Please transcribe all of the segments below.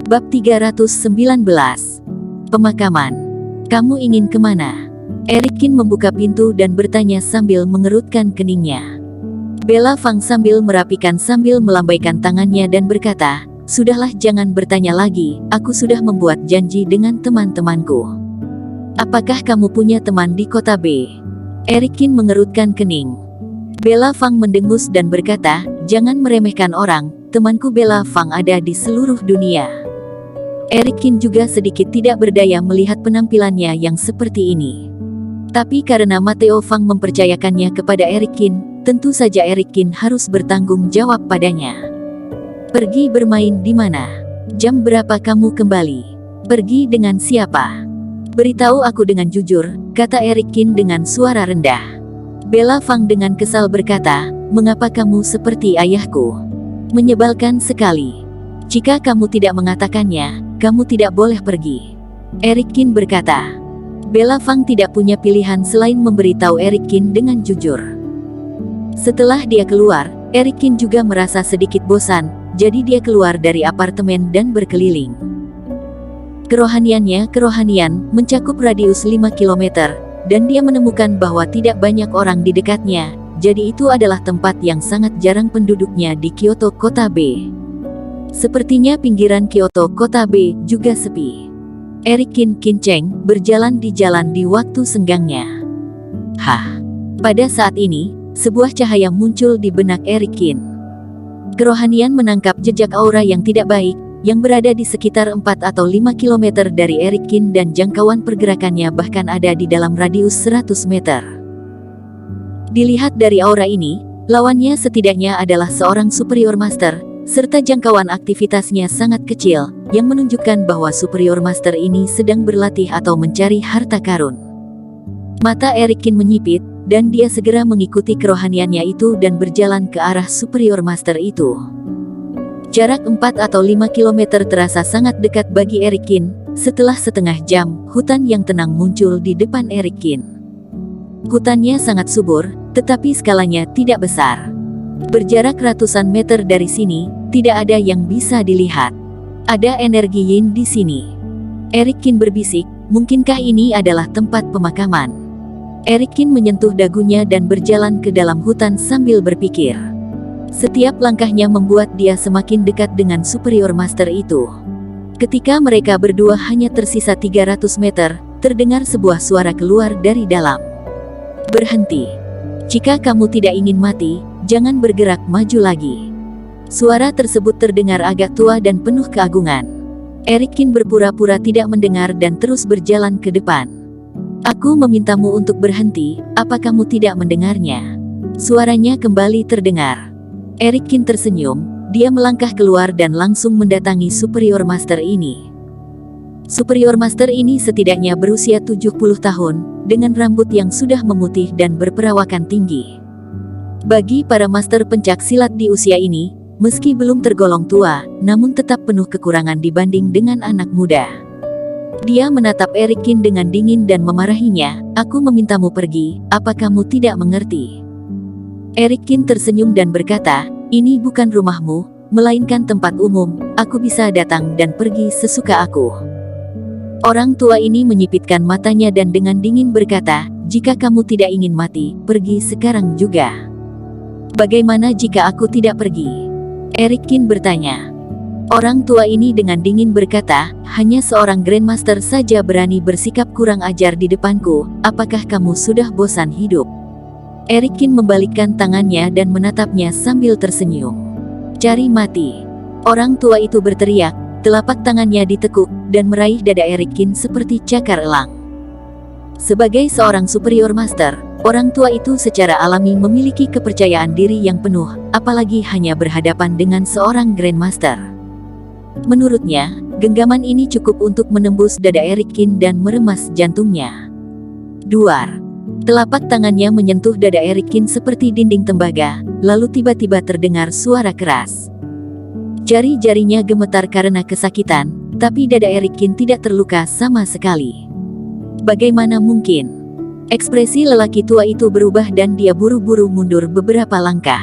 Bab 319. Pemakaman. Kamu ingin kemana? Erikin membuka pintu dan bertanya sambil mengerutkan keningnya. Bella Fang sambil merapikan sambil melambaikan tangannya dan berkata, "Sudahlah, jangan bertanya lagi, aku sudah membuat janji dengan teman-temanku." "Apakah kamu punya teman di kota B?" Erikin mengerutkan kening. Bella Fang mendengus dan berkata, "Jangan meremehkan orang, temanku Bella Fang ada di seluruh dunia." Erikin juga sedikit tidak berdaya melihat penampilannya yang seperti ini. Tapi karena Matteo Fang mempercayakannya kepada Erikin, tentu saja Erikin harus bertanggung jawab padanya. "Pergi bermain di mana? Jam berapa kamu kembali? Pergi dengan siapa? Beritahu aku dengan jujur," kata Erikin dengan suara rendah. Bella Fang dengan kesal berkata, "Mengapa kamu seperti ayahku? Menyebalkan sekali. Jika kamu tidak mengatakannya, kamu tidak boleh pergi." Erikin berkata. Bella Fang tidak punya pilihan selain memberitahu Erikin dengan jujur. Setelah dia keluar, Erikin juga merasa sedikit bosan, jadi dia keluar dari apartemen dan berkeliling. Kerohanian mencakup radius 5 km, dan dia menemukan bahwa tidak banyak orang di dekatnya, jadi itu adalah tempat yang sangat jarang penduduknya di Kyoto Kota B. Sepertinya pinggiran Kyoto Kota B juga sepi. Erikin kinceng berjalan di jalan di waktu senggangnya. Pada saat ini, sebuah cahaya muncul di benak Erikin. Kerohanian menangkap jejak aura yang tidak baik, yang berada di sekitar 4 atau 5 km dari Erikin dan jangkauan pergerakannya bahkan ada di dalam radius 100 meter. Dilihat dari aura ini, lawannya setidaknya adalah seorang superior master, serta jangkauan aktivitasnya sangat kecil, yang menunjukkan bahwa superior master ini sedang berlatih atau mencari harta karun. Mata Erikin menyipit, dan dia segera mengikuti kerohaniannya itu dan berjalan ke arah superior master itu. Jarak 4 atau 5 km terasa sangat dekat bagi Erikin. Setelah setengah jam, hutan yang tenang muncul di depan Erikin. Hutannya sangat subur, tetapi skalanya tidak besar. Berjarak ratusan meter dari sini, tidak ada yang bisa dilihat. Ada energi yin di sini. Erikin berbisik, mungkinkah ini adalah tempat pemakaman? Erikin menyentuh dagunya dan berjalan ke dalam hutan sambil berpikir. Setiap langkahnya membuat dia semakin dekat dengan superior master itu. Ketika mereka berdua hanya tersisa 300 meter, terdengar sebuah suara keluar dari dalam. "Berhenti. Jika kamu tidak ingin mati, jangan bergerak maju lagi." Suara tersebut terdengar agak tua dan penuh keagungan. Erikin berpura-pura tidak mendengar dan terus berjalan ke depan. "Aku memintamu untuk berhenti, apa kamu tidak mendengarnya?" Suaranya kembali terdengar. Erikin tersenyum, dia melangkah keluar dan langsung mendatangi superior master ini. Superior master ini setidaknya berusia 70 tahun, dengan rambut yang sudah memutih dan berperawakan tinggi. Bagi para master pencak silat di usia ini, meski belum tergolong tua, namun tetap penuh kekurangan dibanding dengan anak muda. Dia menatap Erikin dengan dingin dan memarahinya, "Aku memintamu pergi, apa kamu tidak mengerti?" Erikin tersenyum dan berkata, "Ini bukan rumahmu, melainkan tempat umum, aku bisa datang dan pergi sesuka aku." Orang tua ini menyipitkan matanya dan dengan dingin berkata, "Jika kamu tidak ingin mati, pergi sekarang juga." "Bagaimana jika aku tidak pergi?" Erikin bertanya. Orang tua ini dengan dingin berkata, "Hanya seorang Grandmaster saja berani bersikap kurang ajar di depanku, apakah kamu sudah bosan hidup?" Erikin membalikkan tangannya dan menatapnya sambil tersenyum. "Cari mati." Orang tua itu berteriak, telapak tangannya ditekuk, dan meraih dada Erikin seperti cakar elang. Sebagai seorang superior master, orang tua itu secara alami memiliki kepercayaan diri yang penuh, apalagi hanya berhadapan dengan seorang Grandmaster. Menurutnya, genggaman ini cukup untuk menembus dada Erikin dan meremas jantungnya. Duar. Telapak tangannya menyentuh dada Erikin seperti dinding tembaga, lalu tiba-tiba terdengar suara keras. Jari-jarinya gemetar karena kesakitan, tapi dada Erikin tidak terluka sama sekali. Bagaimana mungkin? Ekspresi lelaki tua itu berubah dan dia buru-buru mundur beberapa langkah.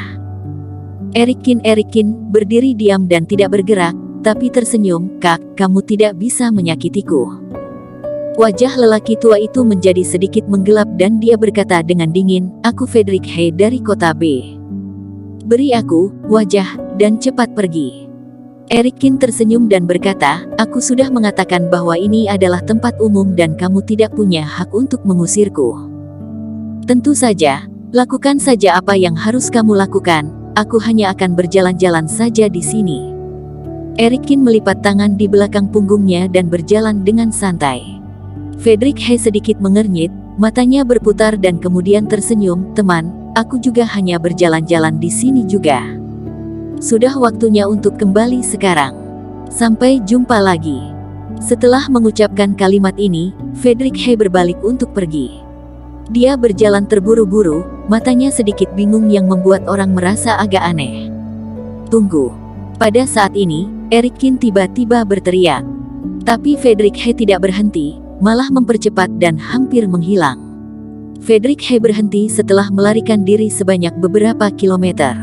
Erikin berdiri diam dan tidak bergerak, tapi tersenyum, "Kak, kamu tidak bisa menyakitiku." Wajah lelaki tua itu menjadi sedikit menggelap dan dia berkata dengan dingin, "Aku Frederick He dari kota B. Beri aku wajah dan cepat pergi." Erikin tersenyum dan berkata, "Aku sudah mengatakan bahwa ini adalah tempat umum dan kamu tidak punya hak untuk mengusirku. Tentu saja, lakukan saja apa yang harus kamu lakukan, aku hanya akan berjalan-jalan saja di sini." Erikin melipat tangan di belakang punggungnya dan berjalan dengan santai. Frederick He sedikit mengernyit, matanya berputar dan kemudian tersenyum, "Teman, aku juga hanya berjalan-jalan di sini juga. Sudah waktunya untuk kembali sekarang. Sampai jumpa lagi." Setelah mengucapkan kalimat ini, Frederick He berbalik untuk pergi. Dia berjalan terburu-buru, matanya sedikit bingung yang membuat orang merasa agak aneh. "Tunggu." Pada saat ini, Erikin tiba-tiba berteriak. Tapi Frederick He tidak berhenti, malah mempercepat dan hampir menghilang. Frederick He berhenti setelah melarikan diri sebanyak beberapa kilometer.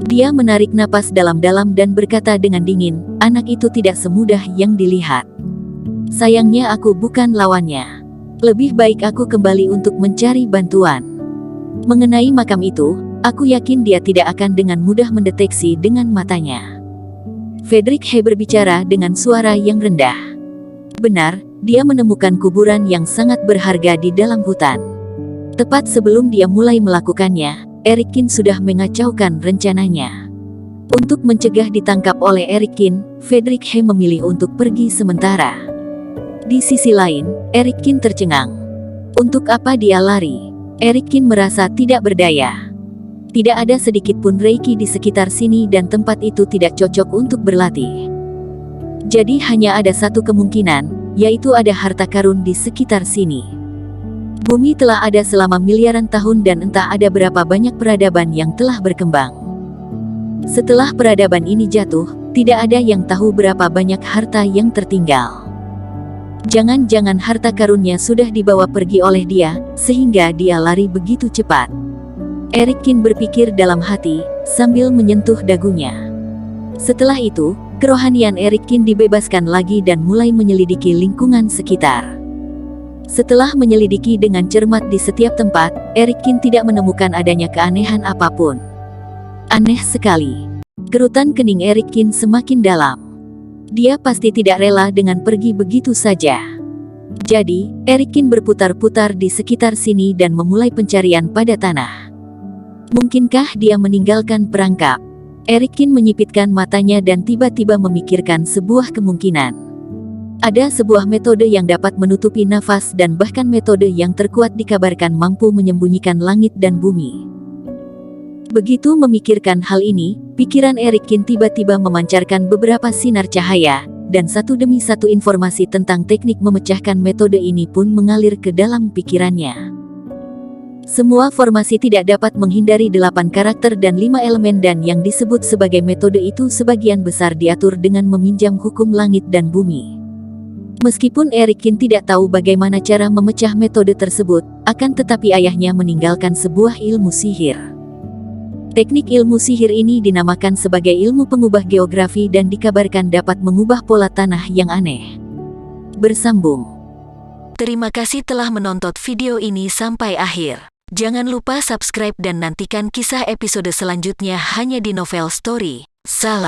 Dia menarik napas dalam-dalam dan berkata dengan dingin, "Anak itu tidak semudah yang dilihat. Sayangnya aku bukan lawannya. Lebih baik aku kembali untuk mencari bantuan. Mengenai makam itu, aku yakin dia tidak akan dengan mudah mendeteksi dengan matanya." Frederick He berbicara dengan suara yang rendah. Benar, dia menemukan kuburan yang sangat berharga di dalam hutan. Tepat sebelum dia mulai melakukannya, Erikin sudah mengacaukan rencananya. Untuk mencegah ditangkap oleh Erikin, Frederick He memilih untuk pergi sementara. Di sisi lain, Erikin tercengang. Untuk apa dia lari? Erikin merasa tidak berdaya. Tidak ada sedikit pun reiki di sekitar sini dan tempat itu tidak cocok untuk berlatih. Jadi hanya ada satu kemungkinan, yaitu ada harta karun di sekitar sini. Bumi telah ada selama miliaran tahun dan entah ada berapa banyak peradaban yang telah berkembang. Setelah peradaban ini jatuh, tidak ada yang tahu berapa banyak harta yang tertinggal. Jangan-jangan harta karunnya sudah dibawa pergi oleh dia, sehingga dia lari begitu cepat. Erikin berpikir dalam hati, sambil menyentuh dagunya. Setelah itu, kerohanian Erikin dibebaskan lagi dan mulai menyelidiki lingkungan sekitar. Setelah menyelidiki dengan cermat di setiap tempat, Erikin tidak menemukan adanya keanehan apapun. Aneh sekali. Kerutan kening Erikin semakin dalam. Dia pasti tidak rela dengan pergi begitu saja. Jadi, Erikin berputar-putar di sekitar sini dan memulai pencarian pada tanah. Mungkinkah dia meninggalkan perangkap? Erikin menyipitkan matanya dan tiba-tiba memikirkan sebuah kemungkinan. Ada sebuah metode yang dapat menutupi nafas dan bahkan metode yang terkuat dikabarkan mampu menyembunyikan langit dan bumi. Begitu memikirkan hal ini, pikiran Erikin tiba-tiba memancarkan beberapa sinar cahaya, dan satu demi satu informasi tentang teknik memecahkan metode ini pun mengalir ke dalam pikirannya. Semua formasi tidak dapat menghindari 8 karakter dan 5 elemen dan yang disebut sebagai metode itu sebagian besar diatur dengan meminjam hukum langit dan bumi. Meskipun Erikin tidak tahu bagaimana cara memecah metode tersebut, akan tetapi ayahnya meninggalkan sebuah ilmu sihir. Teknik ilmu sihir ini dinamakan sebagai ilmu pengubah geografi dan dikabarkan dapat mengubah pola tanah yang aneh. Bersambung. Terima kasih telah menonton video ini sampai akhir. Jangan lupa subscribe dan nantikan kisah episode selanjutnya hanya di Novel Story. Salam.